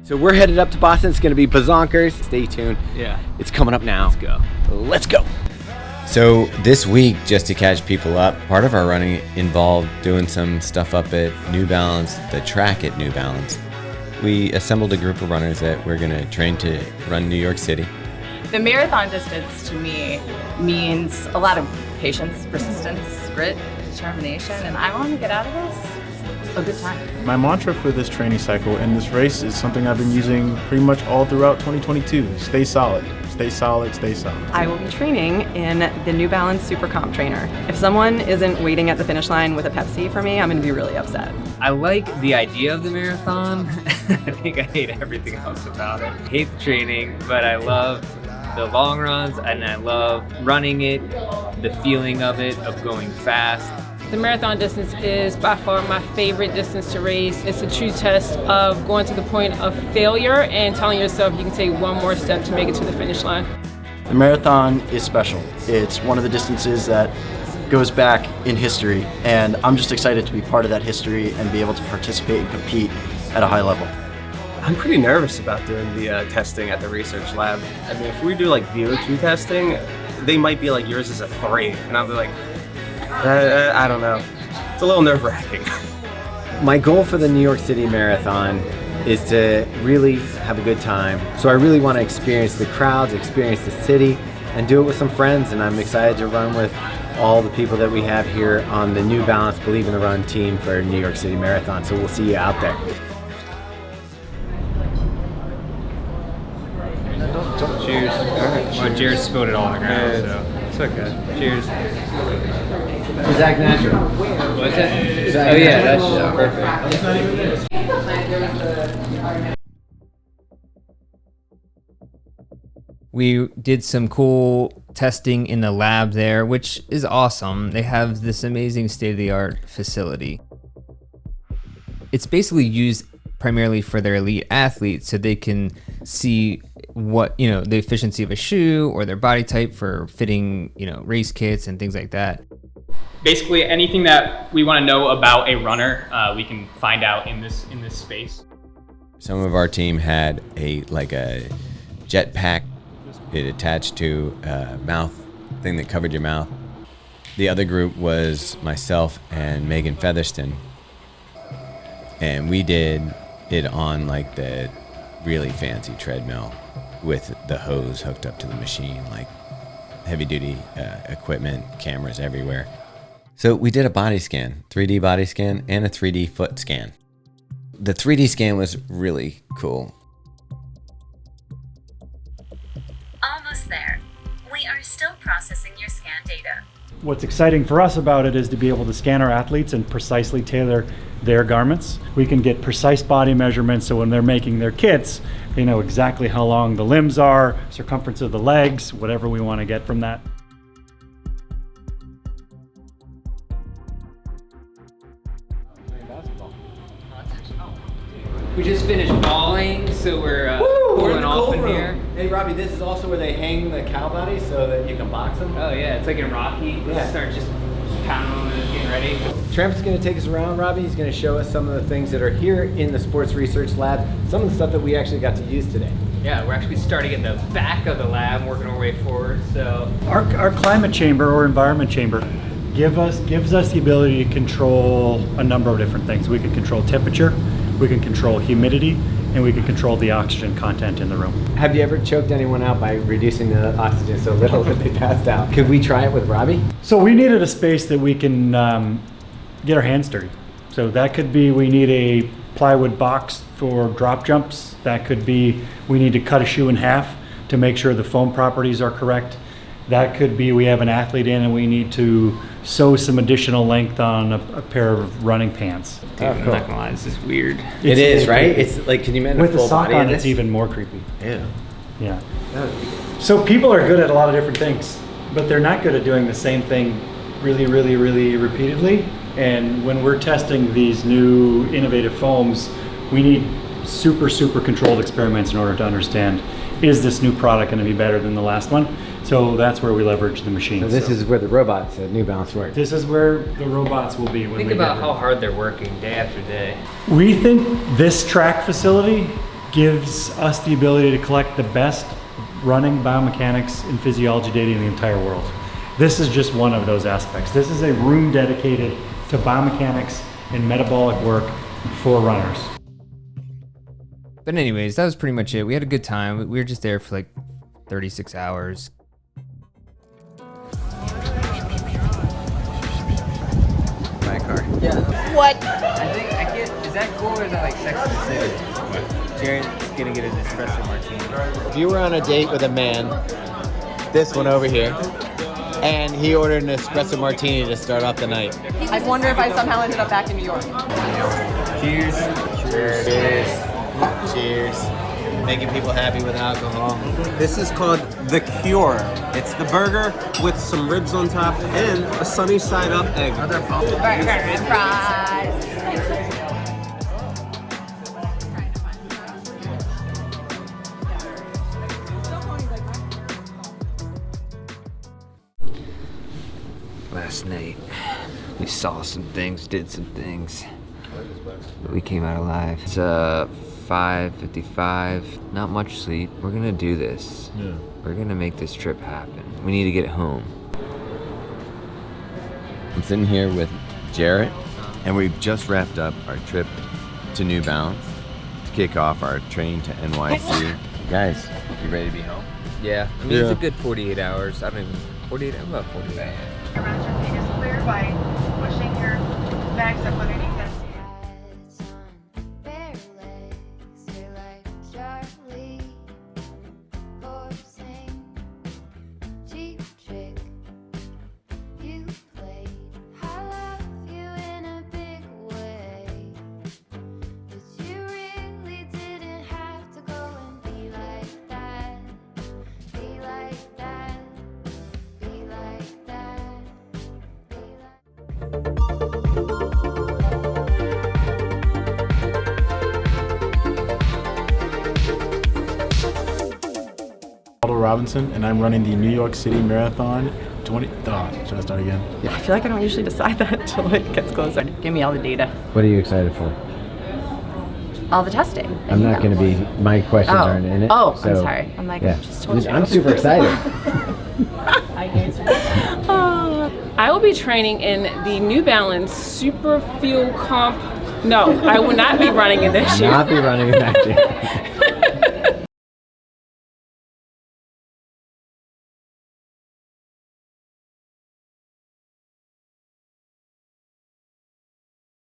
So we're headed up to Boston. It's going to be bazonkers. Stay tuned. Yeah. It's coming up now. Let's go. Let's go. So this week, just to catch people up, part of our running involved doing some stuff up at New Balance, the track at New Balance. We assembled a group of runners that we're going to train to run New York City. The marathon distance to me means a lot of patience, persistence, grit, determination, and I want to get out of this a good time. My mantra for this training cycle and this race is something I've been using pretty much all throughout 2022. Stay solid, stay solid, stay solid. I will be training in the New Balance Super Comp Trainer. If someone isn't waiting at the finish line with a Pepsi for me, I'm going to be really upset. I like the idea of the marathon. I think I hate everything else about it. I hate the training, but I love the long runs and I love running it, the feeling of it, of going fast. The marathon distance is by far my favorite distance to race. It's a true test of going to the point of failure and telling yourself you can take one more step to make it to the finish line. The marathon is special. It's one of the distances that goes back in history, and I'm just excited to be part of that history and be able to participate and compete at a high level. I'm pretty nervous about doing the testing at the research lab. I mean, if we do like VO2 testing, they might be like, yours is a 3, and I'll be like, I don't know. It's a little nerve-wracking. My goal for the New York City Marathon is to really have a good time. So I really want to experience the crowds, experience the city, and do it with some friends. And I'm excited to run with all the people that we have here on the New Balance Believe in the Run team for New York City Marathon. So we'll see you out there. Cheers. Well, Jared spilled it all on the ground, so it's okay. Cheers. Zach Natural. What's that? Oh yeah, that's perfect. We did some cool testing in the lab there, which is awesome. They have this amazing state-of-the-art facility. It's basically used primarily for their elite athletes so they can see what, the efficiency of a shoe or their body type for fitting, race kits and things like that. Basically anything that we want to know about a runner, we can find out in this space. Some of our team had a jetpack. It attached to a mouth thing that covered your mouth. The other group was myself and Megan Featherston, and we did it on like the really fancy treadmill with the hose hooked up to the machine, like heavy duty equipment, cameras everywhere. So we did a body scan, 3D body scan and a 3D foot scan. The 3D scan was really cool. Almost there. We are still processing your scan data. What's exciting for us about it is to be able to scan our athletes and precisely tailor their garments. We can get precise body measurements so when they're making their kits, they know exactly how long the limbs are, circumference of the legs, whatever we want to get from that. We just finished balling, so we're cooling off in here. Hey Robbie, this is also where they hang the cow bodies so that you can box them. Oh yeah, it's like in Rocky. Yeah. Start just pounding on and getting ready. Tramp's going to take us around, Robbie. He's going to show us some of the things that are here in the sports research lab, some of the stuff that we actually got to use today. Yeah, we're actually starting at the back of the lab, working our way forward. So Our climate chamber or environment chamber gives us the ability to control a number of different things. We can control temperature, we can control humidity, and we can control the oxygen content in the room. Have you ever choked anyone out by reducing the oxygen so little that they passed out? Could we try it with Robbie? So we needed a space that we can get our hands dirty. So that could be we need a plywood box for drop jumps. That could be we need to cut a shoe in half to make sure the foam properties are correct. That could be we have an athlete in and we need to sew some additional length on a pair of running pants. Dude, I'm not gonna lie, this is weird. It is, right? It's like, can you imagine with a full the sock body on? of this? It's even more creepy. Yeah. Yeah. That would be good. So people are good at a lot of different things, but they're not good at doing the same thing really, really, really repeatedly. And when we're testing these new innovative foams, we need super, super controlled experiments in order to understand, is this new product going to be better than the last one? So that's where we leverage the machine. So this is where the robots at New Balance work. This is where the robots will be when Think we about get how hard they're working day after day. We think this track facility gives us the ability to collect the best running biomechanics and physiology data in the entire world. This is just one of those aspects. This is a room dedicated to biomechanics and metabolic work for runners. But anyways, that was pretty much it. We had a good time. We were just there for like 36 hours. My car. Yeah. What? I get, is that cool or is that like Sex and the City? Jared's gonna get an espresso martini. If you were on a date with a man, this one over here, and he ordered an espresso martini to start off the night. I wonder if I somehow ended up back in New York. Cheers. Cheers. Cheers. Cheers. Making people happy with alcohol. This is called The Cure. It's the burger with some ribs on top and a sunny side up egg. Burger and fries. Last night, we saw some things, did some things, but we came out alive. It's 5:55, not much sleep. We're gonna do this. Yeah. We're gonna make this trip happen. We need to get home. I'm sitting here with Jarrett, and we've just wrapped up our trip to New Balance to kick off our train to NYC. Guys, you ready to be home? Yeah, I mean, it's a good 48 hours. I don't even, 48, I'm about 48. Around your feet is clear by pushing your bags up underneath that seat. Robinson, and I'm running the New York City Marathon. Should I start again? I feel like I don't usually decide that until it gets closer. Give me all the data. What are you excited for? All the testing. I'm not going to be, my questions aren't in it. Oh, so, I'm sorry. I'm like, yeah. I just told you. I'm super excited. I will be training in the New Balance Super Fuel Comp. No, I will not be running in this year. Not be running in that year.